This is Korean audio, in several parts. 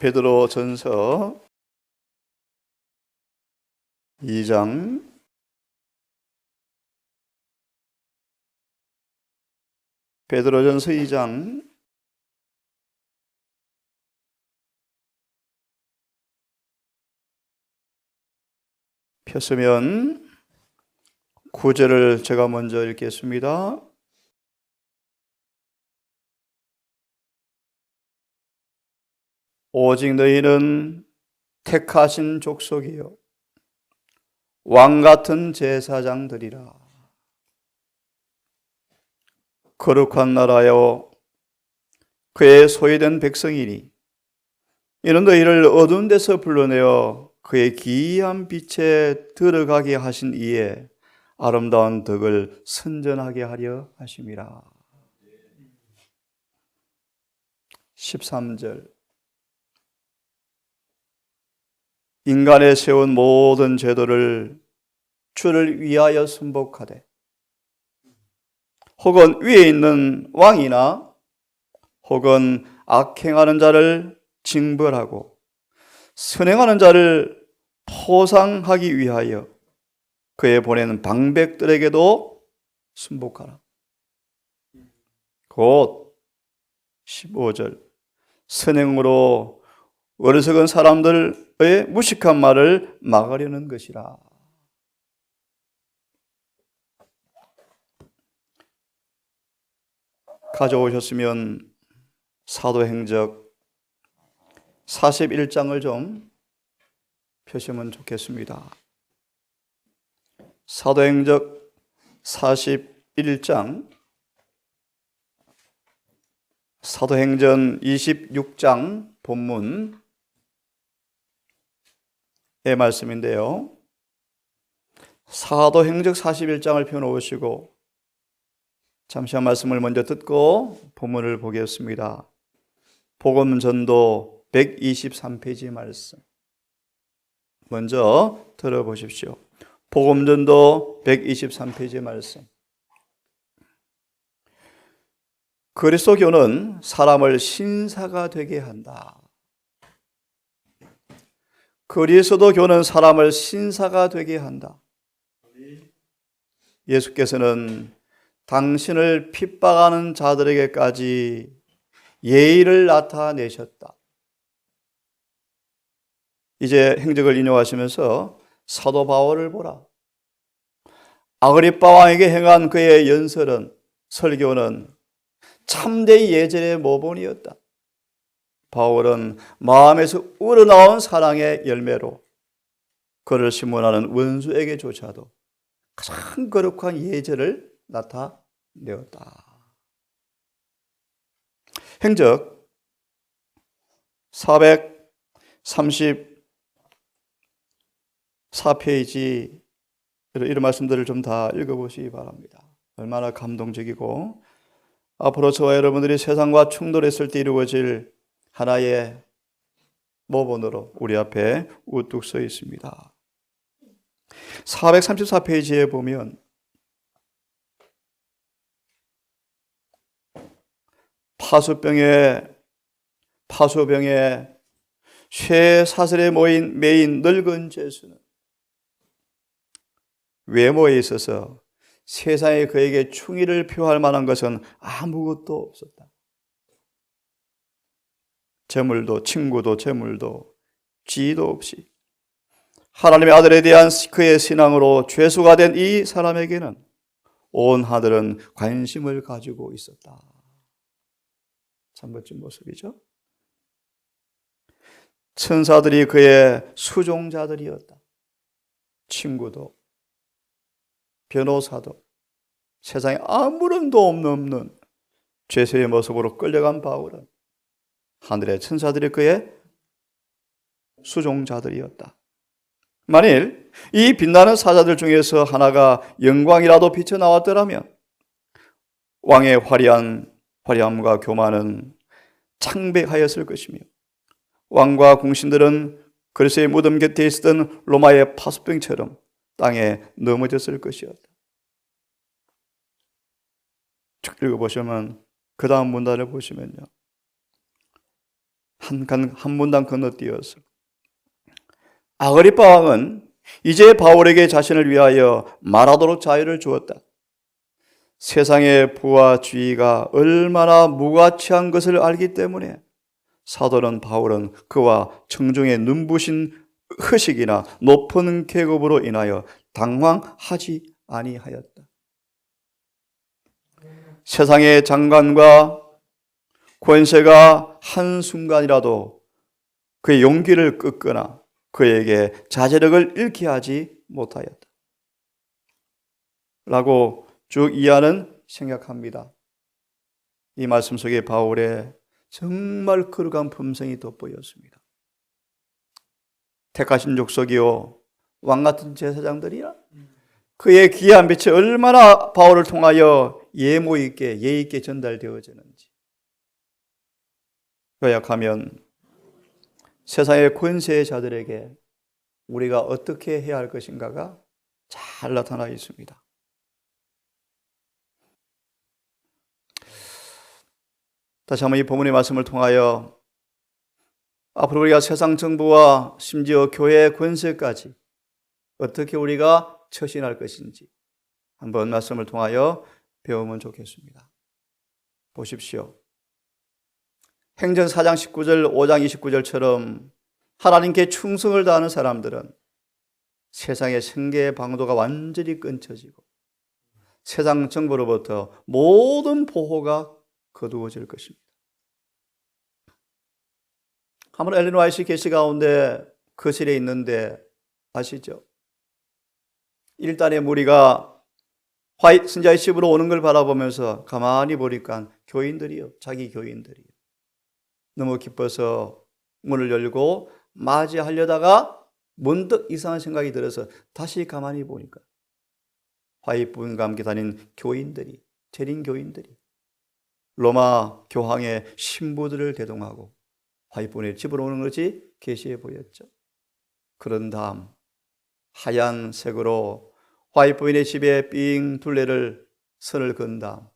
베드로전서 2장 베드로전서 2장 폈으면 9절을 제가 먼저 읽겠습니다. 오직 너희는 택하신 족속이요 왕같은 제사장들이라. 거룩한 나라요 그의 소유된 백성이니 이는 너희를 어두운 데서 불러내어 그의 기이한 빛에 들어가게 하신 이에 아름다운 덕을 선전하게 하려 하심이라. 13절 인간에 세운 모든 제도를 주를 위하여 순복하되 혹은 위에 있는 왕이나 혹은 악행하는 자를 징벌하고 선행하는 자를 포상하기 위하여 그의 보내는 방백들에게도 순복하라. 곧 15절 선행으로 어리석은 사람들의 무식한 말을 막으려는 것이라. 가져오셨으면 사도행적 41장을 좀 펴시면 좋겠습니다. 사도행적 41장, 사도행전 26장 본문의 말씀인데요. 사도행적 41장을 펴놓으시고 잠시 한 말씀을 먼저 듣고 본문을 보겠습니다. 복음전도 123페이지 말씀 먼저 들어보십시오. 복음전도 123페이지 말씀. 그리스도교는 사람을 신사가 되게 한다. 그리스도교는 사람을 신사가 되게 한다. 예수께서는 당신을 핍박하는 자들에게까지 예의를 나타내셨다. 이제 행적을 인용하시면서 사도 바울을 보라. 아그리빠 왕에게 행한 그의 연설은, 설교는 참된 예절의 모본이었다. 바울은 마음에서 우러나온 사랑의 열매로 그를 신문하는 원수에게조차도 가장 거룩한 예절을 나타내었다. 행적 434페이지 이런 말씀들을 좀 다 읽어보시기 바랍니다. 얼마나 감동적이고 앞으로 저와 여러분들이 세상과 충돌했을 때 이루어질 하나의 모본으로 우리 앞에 우뚝 서 있습니다. 434페이지에 보면 파수병에 쇠사슬에 매인 늙은 죄수는 외모에 있어서 세상에 그에게 충의를 표할 만한 것은 아무것도 없었다. 재물도 친구도 재물도 지위도 없이 하나님의 아들에 대한 그의 신앙으로 죄수가 된 이 사람에게는 온 하늘은 관심을 가지고 있었다. 참 멋진 모습이죠. 천사들이 그의 수종자들이었다. 친구도 변호사도 세상에 아무런 도움도 없는 죄수의 모습으로 끌려간 바울은 하늘의 천사들이 그의 수종자들이었다. 만일 이 빛나는 사자들 중에서 하나가 영광이라도 비쳐 나왔더라면 왕의 화려함과 교만은 창백하였을 것이며 왕과 궁신들은 그리스도의 무덤 곁에 있었던 로마의 파수병처럼 땅에 넘어졌을 것이었다. 쭉 읽어보시면 그 다음 문단을 보시면요, 한 문단 건너뛰어서 아그리파 왕은 이제 바울에게 자신을 위하여 말하도록 자유를 주었다. 세상의 부와 지위가 얼마나 무가치한 것을 알기 때문에 사도는 바울은 그와 청중의 눈부신 의식이나 높은 계급으로 인하여 당황하지 아니하였다. 세상의 장관과 권세가 한순간이라도 그의 용기를 꺾거나 그에게 자제력을 잃게 하지 못하였다. 라고 쭉 이하는 생각합니다. 이 말씀 속에 바울의 정말 거룩한 품성이 돋보였습니다. 택하신 족속이요 왕같은 제사장들이야. 그의 귀한 빛이 얼마나 바울을 통하여 예모 있게 예의 있게 전달되어지는지. 요약하면 세상의 권세의 자들에게 우리가 어떻게 해야 할 것인가가 잘 나타나 있습니다. 다시 한번 이 본문의 말씀을 통하여 앞으로 우리가 세상 정부와 심지어 교회의 권세까지 어떻게 우리가 처신할 것인지 한번 말씀을 통하여 배우면 좋겠습니다. 보십시오. 행전 4장 19절, 5장 29절처럼 하나님께 충성을 다하는 사람들은 세상의 생계의 방도가 완전히 끊쳐지고 세상 정부로부터 모든 보호가 거두어질 것입니다. 한번 엘렌 화이트 계시 가운데 거실에 있는데 아시죠? 일단의 무리가 승자의 집으로 오는 걸 바라보면서 가만히 보니까 교인들이요, 자기 교인들이요. 너무 기뻐서 문을 열고 맞이하려다가 문득 이상한 생각이 들어서 다시 가만히 보니까 화이트분과 함께 다닌 교인들이, 재림 교인들이 로마 교황의 신부들을 대동하고 화이트분의 집으로 오는 것이 계시해 보였죠. 그런 다음 하얀 색으로 화이트분의 집에 삥 둘레를 선을 그은 다음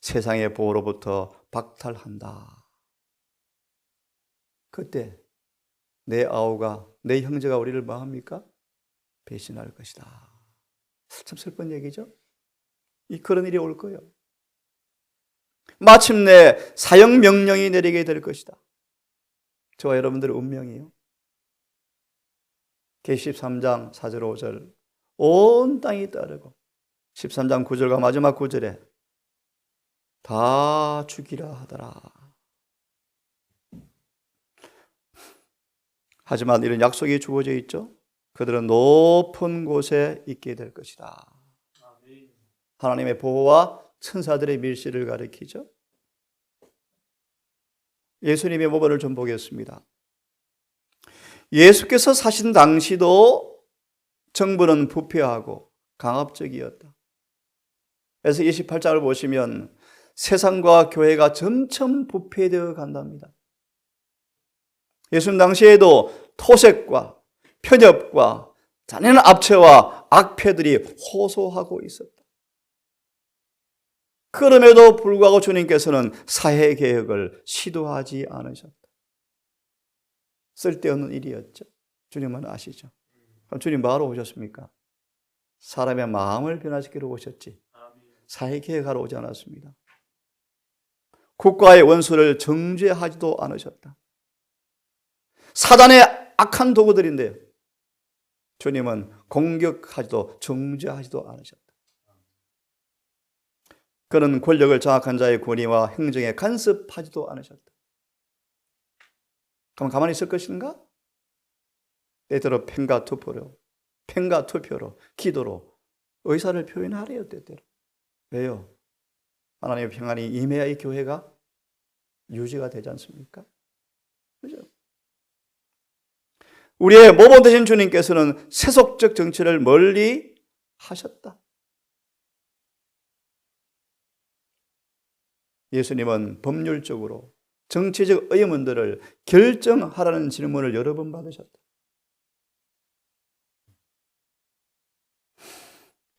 세상의 보호로부터 박탈한다. 그때 내 아우가, 내 형제가 우리를 뭐 합니까? 배신할 것이다. 참 슬픈 얘기죠? 그런 일이 올 거예요. 마침내 사형 명령이 내리게 될 것이다. 저와 여러분들의 운명이요. 계시 13장 4절 5절 온 땅이 따르고 13장 9절과 마지막 9절에 다 죽이라 하더라. 하지만 이런 약속이 주어져 있죠. 그들은 높은 곳에 있게 될 것이다. 하나님의 보호와 천사들의 밀실을 가리키죠. 예수님의 모범을 좀 보겠습니다. 예수께서 사신 당시도 정부는 부패하고 강압적이었다. 그래서 28장을 보시면 세상과 교회가 점점 부패되어 간답니다. 예수님 당시에도 토색과 편협과 잔인한 압체와 악패들이 호소하고 있었다. 그럼에도 불구하고 주님께서는 사회개혁을 시도하지 않으셨다. 쓸데없는 일이었죠. 주님은 아시죠. 그럼 주님 뭐하러 오셨습니까? 사람의 마음을 변화시키러 오셨지 사회개혁하러 오지 않았습니다. 국가의 원수를 정죄하지도 않으셨다. 사단의 악한 도구들인데요. 주님은 공격하지도 정죄하지도 않으셨다. 그는 권력을 장악한 자의 권위와 행정에 간섭하지도 않으셨다. 그럼 가만히 있을 것인가? 때때로 펜과 투표로 기도로 의사를 표현하래요. 때때로. 왜요? 하나님의 평안이 임해야 이 교회가 유지가 되지 않습니까? 그죠? 우리의 모범 되신 주님께서는 세속적 정치를 멀리 하셨다. 예수님은 법률적으로 정치적 의문들을 결정하라는 질문을 여러 번 받으셨다.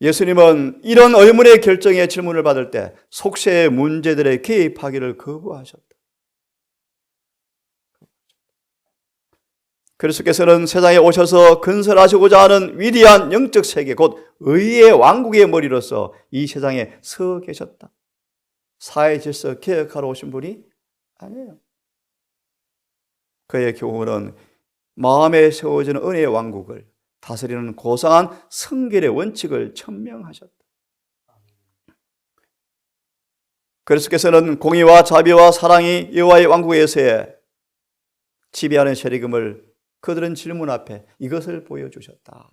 예수님은 이런 의문의 결정의 질문을 받을 때 속세의 문제들에 개입하기를 거부하셨다. 그리스도께서는 세상에 오셔서 건설하시고자 하는 위대한 영적 세계, 곧 의의 왕국의 머리로서 이 세상에 서 계셨다. 사회 질서 개혁하러 오신 분이 아니에요. 그의 교훈은 마음에 세워지는 은혜의 왕국을 다스리는 고상한 성결의 원칙을 천명하셨다. 그리스도께서는 공의와 자비와 사랑이 여호와의 왕국에서의 지배하는 세리금을 그들은 질문 앞에 이것을 보여주셨다.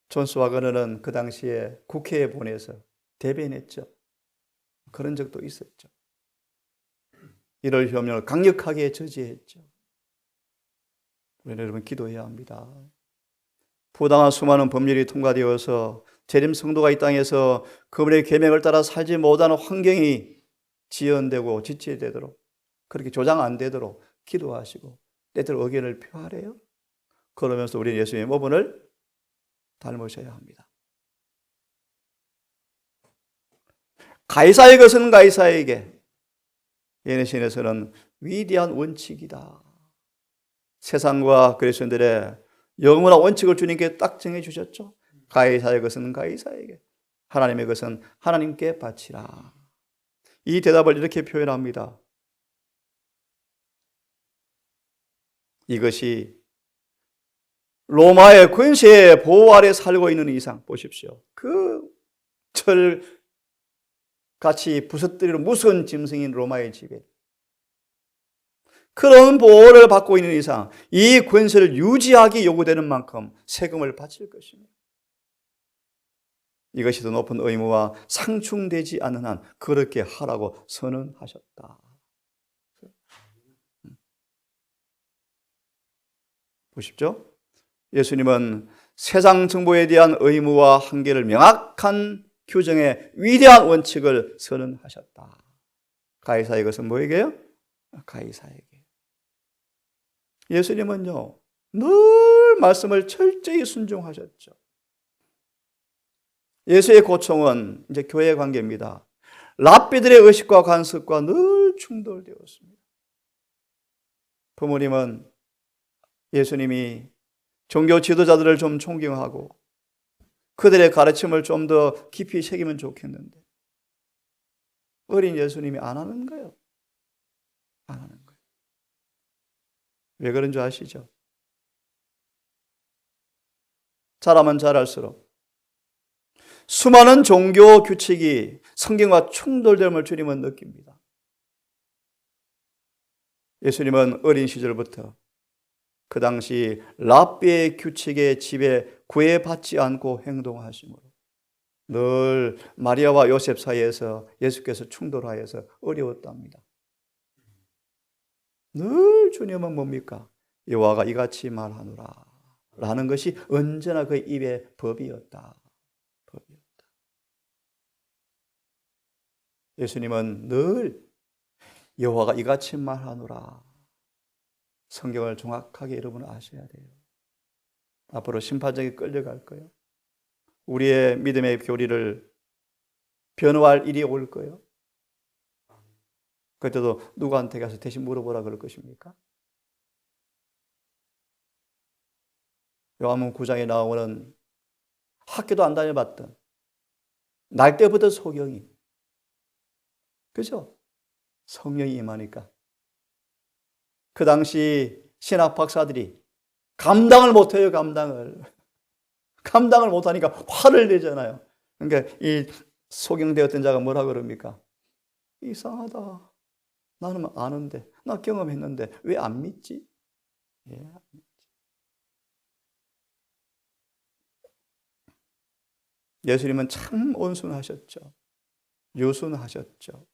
존 스와거너는 그 당시에 국회에 보내서 대변했죠. 그런 적도 있었죠. 이럴 혐오를 강력하게 저지했죠. 우리 여러분 기도해야 합니다. 부당한 수많은 법률이 통과되어서 재림 성도가 이 땅에서 그분의 계명을 따라 살지 못하는 환경이 지연되고 지체되도록, 그렇게 조장 안 되도록 기도하시고 때때로 의견을 표하래요. 그러면서 우리는 예수님의 모본을 닮으셔야 합니다. 가이사의 것은 가이사에게, 예내신에서는 위대한 원칙이다. 세상과 그리스도인들의 영원한 원칙을 주님께 딱 정해 주셨죠. 가이사의 것은 가이사에게, 하나님의 것은 하나님께 바치라. 이 대답을 이렇게 표현합니다. 이것이 로마의 권세의 보호 아래 살고 있는 이상, 보십시오. 그 철같이 부서뜨리는 무서운 짐승인 로마의 지배, 그런 보호를 받고 있는 이상 이 권세를 유지하기 요구되는 만큼 세금을 바칠 것입니다. 이것이 더 높은 의무와 상충되지 않는 한 그렇게 하라고 선언하셨다. 보십시오. 예수님은 세상 정보에 대한 의무와 한계를 명확한 규정의 위대한 원칙을 선언하셨다. 가이사의 것은 뭐에게요? 가이사에게. 예수님은요, 늘 말씀을 철저히 순종하셨죠. 예수의 고통은 이제 교회 관계입니다. 랍비들의 의식과 관습과 늘 충돌되었습니다. 부모님은 예수님이 종교 지도자들을 좀 존경하고 그들의 가르침을 좀 더 깊이 새기면 좋겠는데 어린 예수님이 안 하는 거예요. 안 하는 거예요. 왜 그런 줄 아시죠? 자라면 자랄수록 수많은 종교 규칙이 성경과 충돌됨을 주님은 느낍니다. 예수님은 어린 시절부터 그 당시 랍비의 규칙의 집에 구애받지 않고 행동하심으로 늘 마리아와 요셉 사이에서 예수께서 충돌하여서 어려웠답니다. 늘 주님은 뭡니까? 여호와가 이같이 말하노라 라는 것이 언제나 그의 입의 법이었다. 예수님은 늘 여호와가 이같이 말하노라. 성경을 정확하게 여러분은 아셔야 돼요. 앞으로 심판장에 끌려갈 거예요. 우리의 믿음의 교리를 변호할 일이 올 거예요. 그때도 누구한테 가서 대신 물어보라 그럴 것입니까? 요한복음 9장에 나오는 학교도 안 다녀봤던 날 때부터 소경이, 그죠? 성령이 임하니까 그 당시 신학 박사들이 감당을 못해요. 감당을 못하니까 화를 내잖아요. 그러니까 이 소경되었던 자가 뭐라 그럽니까? 이상하다. 나는 아는데, 나 경험했는데 왜 안 믿지? 예. 예수님은 참 온순하셨죠. 유순하셨죠.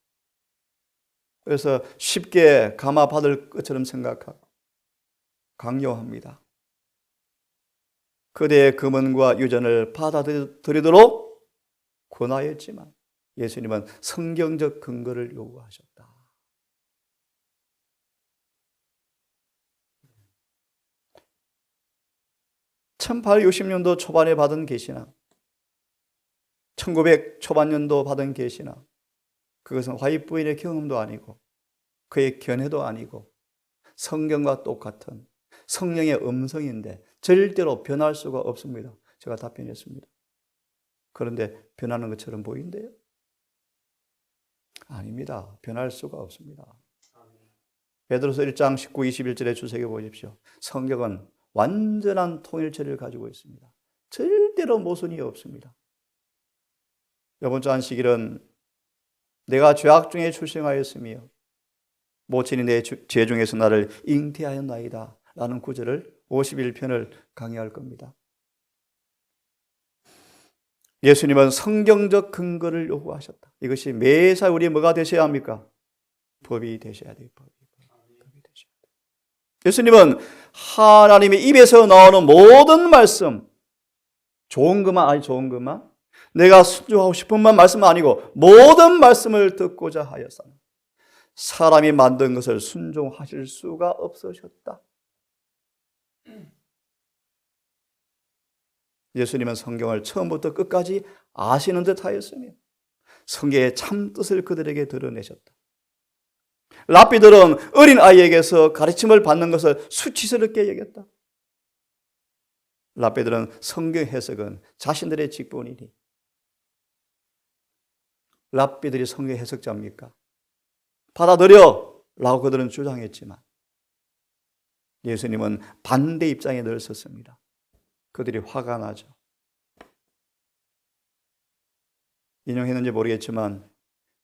그래서 쉽게 감화받을 것처럼 생각하고 강요합니다. 그대의 금은과 유전을 받아들이도록 권하였지만 예수님은 성경적 근거를 요구하셨다. 1860년도 초반에 받은 계시나 1900 초반년도 받은 계시나 그것은 화이트부인의 경험도 아니고 그의 견해도 아니고 성경과 똑같은 성령의 음성인데 절대로 변할 수가 없습니다. 제가 답변했습니다. 그런데 변하는 것처럼 보이는데요? 아닙니다. 변할 수가 없습니다. 베드로서 1장 19, 21절에 주석해 보십시오. 성경은 완전한 통일체를 가지고 있습니다. 절대로 모순이 없습니다. 이번 주 안식일은 내가 죄악 중에 출생하였으며 모친이 내 죄 중에서 나를 잉태하였나이다 라는 구절을 51편을 강의할 겁니다. 예수님은 성경적 근거를 요구하셨다. 이것이 매사 우리 뭐가 되셔야 합니까? 법이 되셔야 돼요. 법이 되셔야 돼요. 예수님은 하나님의 입에서 나오는 모든 말씀, 좋은 것만 아니 좋은 것만, 내가 순종하고 싶은 말씀은 아니고 모든 말씀을 듣고자 하였사 사람이 만든 것을 순종하실 수가 없으셨다. 예수님은 성경을 처음부터 끝까지 아시는 듯 하였으며 성경의 참뜻을 그들에게 드러내셨다. 랍비들은 어린 아이에게서 가르침을 받는 것을 수치스럽게 여겼다. 랍비들은 성경 해석은 자신들의 직분이니 랍비들이 성경 해석자입니까? 받아들여! 라고 그들은 주장했지만 예수님은 반대 입장에 늘 섰습니다. 그들이 화가 나죠. 인용했는지 모르겠지만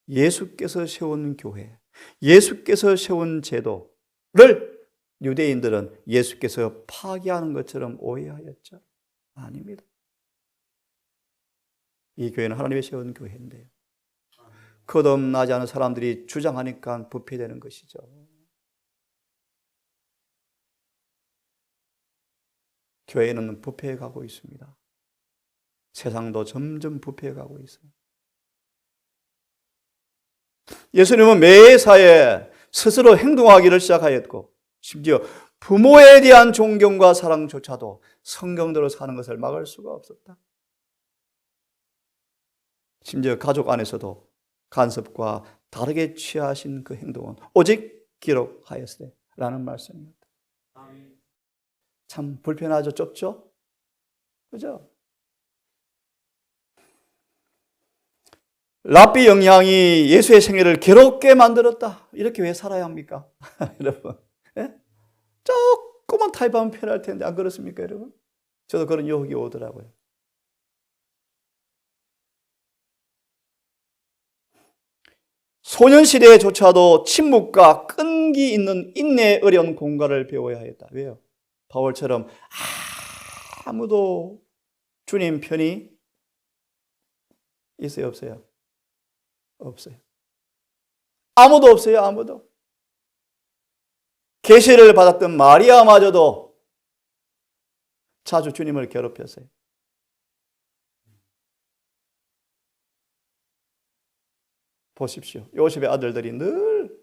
예수께서 세운 교회, 예수께서 세운 제도를 유대인들은 예수께서 파괴하는 것처럼 오해하였죠. 아닙니다. 이 교회는 하나님이 세운 교회인데요. 거듭나지 않은 사람들이 주장하니까 부패되는 것이죠. 교회는 부패해 가고 있습니다. 세상도 점점 부패해 가고 있어요. 예수님은 매사에 스스로 행동하기를 시작하였고 심지어 부모에 대한 존경과 사랑조차도 성경대로 사는 것을 막을 수가 없었다. 심지어 가족 안에서도 간섭과 다르게 취하신 그 행동은 오직 기록하였으되 라는 말씀입니다. 참 불편하죠? 좁죠? 그죠? 랍비 영향이 예수의 생애를 괴롭게 만들었다. 이렇게 왜 살아야 합니까? 여러분, 예? 조금만 타협하면 편할 텐데 안 그렇습니까, 여러분? 저도 그런 유혹이 오더라고요. 소년시대조차도 침묵과 끈기 있는 인내에 어려운 공간을 배워야 했다. 왜요? 바울처럼 아무도 주님 편이 있어요, 없어요? 없어요. 아무도 없어요, 아무도. 계시를 받았던 마리아마저도 자주 주님을 괴롭혔어요. 보십시오. 요셉의 아들들이 늘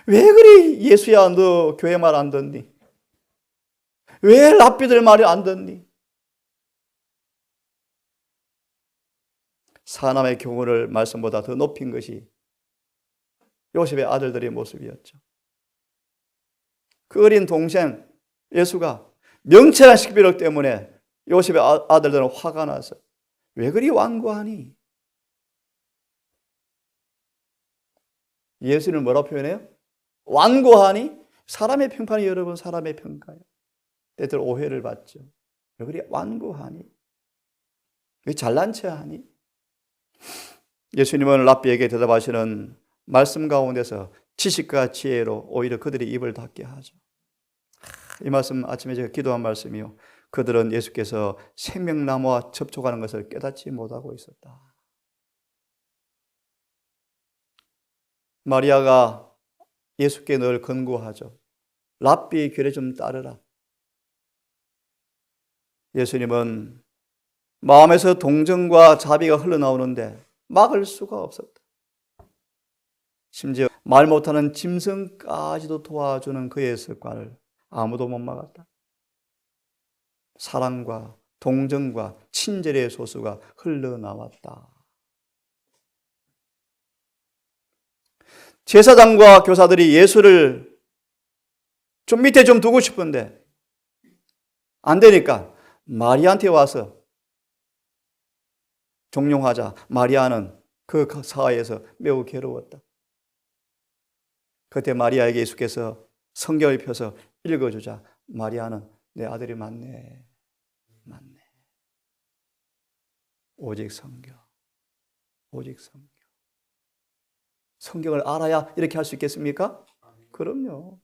왜 그리 예수야 너 교회 말 안 듣니? 왜 랍비들 말이 안 듣니? 사람의 경우를 말씀보다 더 높인 것이 요셉의 아들들의 모습이었죠. 그 어린 동생 예수가 명철한 식비력 때문에 요셉의 아들들은 화가 나서 왜 그리 완고하니? 예수를 뭐라고 표현해요? 완고하니? 사람의 평판이 여러분 사람의 평가예요. 때때로 오해를 받죠. 왜 그리 완고하니? 왜 잘난 체하니? 예수님은 랍비에게 대답하시는 말씀 가운데서 지식과 지혜로 오히려 그들의 입을 닫게 하죠. 이 말씀 아침에 제가 기도한 말씀이요. 그들은 예수께서 생명나무와 접촉하는 것을 깨닫지 못하고 있었다. 마리아가 예수께 늘 권고하죠. 랍비의 길에 좀 따르라. 예수님은 마음에서 동정과 자비가 흘러나오는데 막을 수가 없었다. 심지어 말 못하는 짐승까지도 도와주는 그의 습관을 아무도 못 막았다. 사랑과 동정과 친절의 소수가 흘러나왔다. 제사장과 교사들이 예수를 좀 밑에 좀 두고 싶은데 안 되니까 마리아한테 와서 종용하자. 마리아는 그 사회에서 매우 괴로웠다. 그때 마리아에게 예수께서 성경을 펴서 읽어주자. 마리아는 내 아들이 맞네. 오직 성경. 오직 성경. 성경을 알아야 이렇게 할 수 있겠습니까? 그럼요.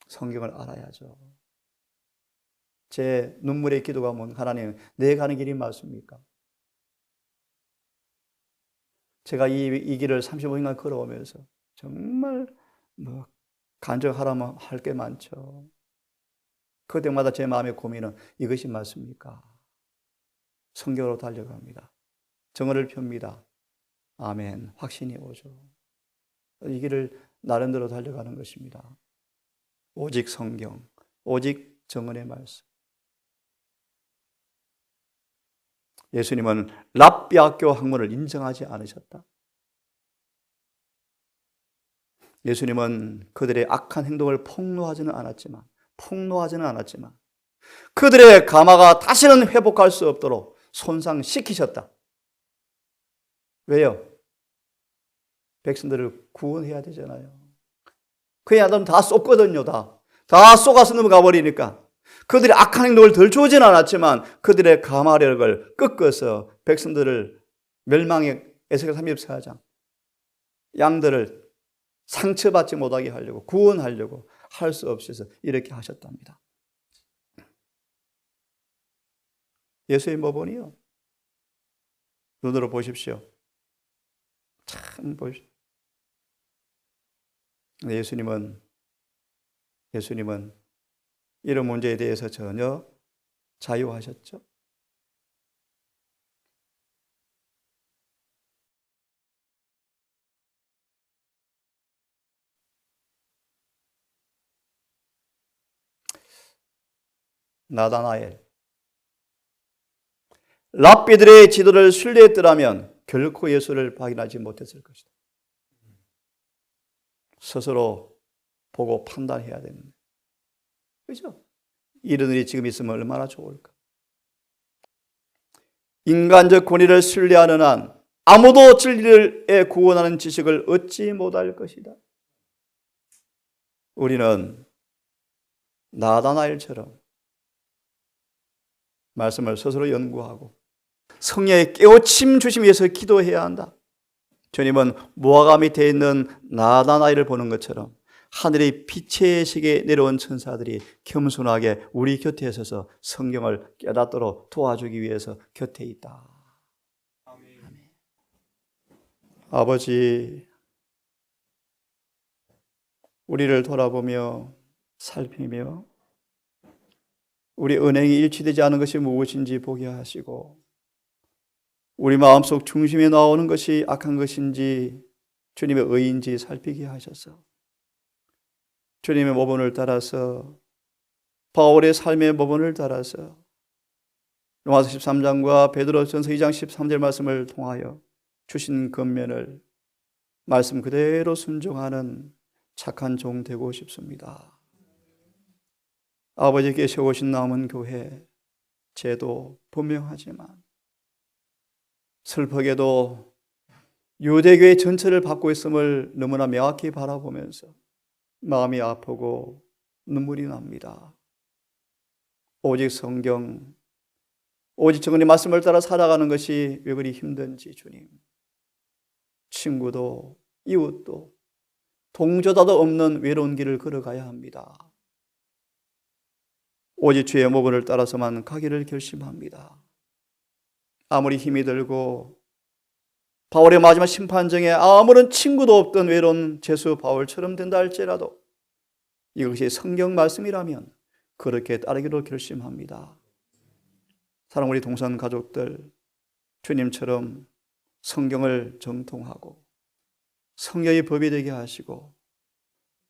성경을 알아야죠. 제 눈물의 기도가 뭔 하나님, 내 가는 길이 맞습니까? 제가 이 길을 35년간 걸어오면서 정말 간증하라면 할 게 많죠. 그때마다 제 마음의 고민은 이것이 맞습니까? 성경으로 달려갑니다. 정언을 펴니다. 아멘. 확신이 오죠. 이 길을 나름대로 달려가는 것입니다. 오직 성경, 오직 정언의 말씀. 예수님은 랍비 학교 학문을 인정하지 않으셨다. 예수님은 그들의 악한 행동을 폭로하지는 않았지만 그들의 가마가 다시는 회복할 수 없도록 손상시키셨다. 왜요? 백성들을 구원해야 되잖아요. 그의 아들은 다 쏟거든요. 다 쏟아서 넘어가 버리니까 그들이 악한 행동을 덜 주진 않았지만 그들의 가마력을 꺾어서 백성들을 멸망의 에스겔 34장 양들을 상처받지 못하게 하려고 구원하려고 할 수 없어서 이렇게 하셨답니다. 예수의 모본이요. 눈으로 보십시오. 참 보십시오. 예수님은 이런 문제에 대해서 전혀 자유하셨죠. 나다나엘. 랍비들의 지도를 신뢰했더라면 결코 예수를 발견하지 못했을 것이다. 스스로 보고 판단해야 되는데. 그렇죠? 이런 일이 지금 있으면 얼마나 좋을까? 인간적 권위를 신뢰하는 한 아무도 진리를 구원하는 지식을 얻지 못할 것이다. 우리는 나다나엘처럼 말씀을 스스로 연구하고 성령의 깨우침 주심 위해서 기도해야 한다. 주님은 무화과 밑에 있는 나다나엘을 보는 것처럼 하늘의 빛의 시계에 내려온 천사들이 겸손하게 우리 곁에 서서 성경을 깨닫도록 도와주기 위해서 곁에 있다. 아멘. 아버지, 우리를 돌아보며 살피며 우리 은행이 일치되지 않은 것이 무엇인지 보게 하시고 우리 마음속 중심에 나오는 것이 악한 것인지 주님의 의인지 살피게 하셔서 주님의 모본을 따라서 바울의 삶의 모본을 따라서 로마서 13장과 베드로전서 2장 13절 말씀을 통하여 주신 권면을 말씀 그대로 순종하는 착한 종 되고 싶습니다. 아버지께 세우신 남은 교회 제도 분명하지만 슬프게도 유대교의 전체를 받고 있음을 너무나 명확히 바라보면서 마음이 아프고 눈물이 납니다. 오직 성경, 오직 정언의 말씀을 따라 살아가는 것이 왜 그리 힘든지 주님. 친구도 이웃도 동조자도 없는 외로운 길을 걸어가야 합니다. 오직 주의 모본을 따라서만 가기를 결심합니다. 아무리 힘이 들고 바울의 마지막 심판정에 아무런 친구도 없던 외로운 죄수 바울처럼 된다 할지라도 이것이 성경 말씀이라면 그렇게 따르기로 결심합니다. 사랑 우리 동산 가족들, 주님처럼 성경을 정통하고 성경의 법이 되게 하시고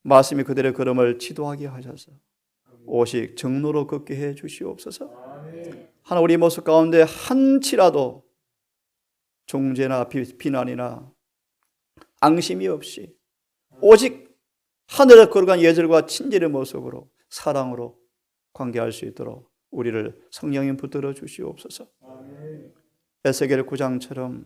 말씀이 그들의 걸음을 지도하게 하셔서 오직 정로로 걷게 해 주시옵소서. 하나 우리 모습 가운데 한치라도 종죄나 비난이나 앙심이 없이 오직 하늘에 거룩한 예절과 친절의 모습으로 사랑으로 관계할 수 있도록 우리를 성령님 붙들어 주시옵소서. 에스겔 9장처럼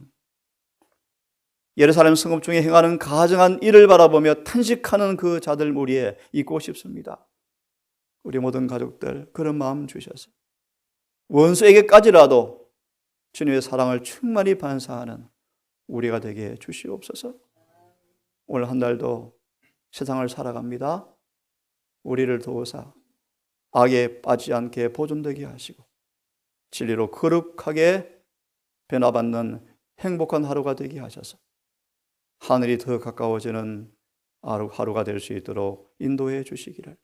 예루살렘 성읍 중에 행하는 가증한 일을 바라보며 탄식하는 그 자들 무리에 있고 싶습니다. 우리 모든 가족들 그런 마음 주셔서 원수에게까지라도 주님의 사랑을 충만히 반사하는 우리가 되게 해주시옵소서. 오늘 한 달도 세상을 살아갑니다. 우리를 도우사 악에 빠지지 않게 보존되게 하시고 진리로 거룩하게 변화받는 행복한 하루가 되게 하셔서 하늘이 더 가까워지는 하루가 될 수 있도록 인도해 주시기를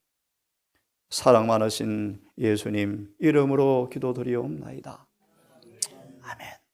사랑 많으신 예수님 이름으로 기도드리옵나이다. 아멘.